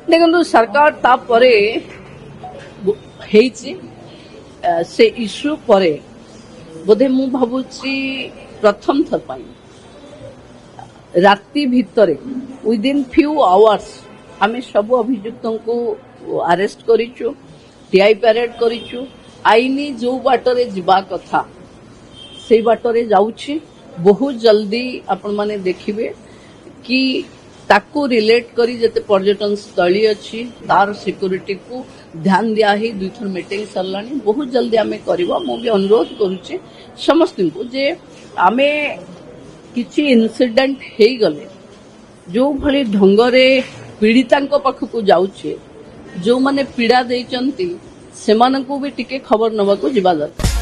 देखो सरकार तापरे से इश्यू परे बोधे मु भावुची प्रथम थर पाई राति भितरे विदिन फ्यू आवर्स आमे सब अभियुक्तों को अरेस्ट करिचु टीआई पैरेड करिचु आईनी जो बाटरे जिबा कथा से बाटरे जाउछि बहुत जल्दी आपण माने देखिबे कि ताकू रिलेट करी जते पर्यटन स्थली अच्छी तार सिक्योरिटी को ध्यान दिया ही दुई थर मीटिंग सरलानी बहुत जल्दी आमे करबा मु भी अनुरोध करूचे समस्त को जे आमे किछि इंसिडेंट हे गले जो भली ढंगरे पीड़ितांको पाखकू जाउछे जो माने पीड़ा देचंती सेमानकू भी टिके खबर नबा को जिबा दरकार।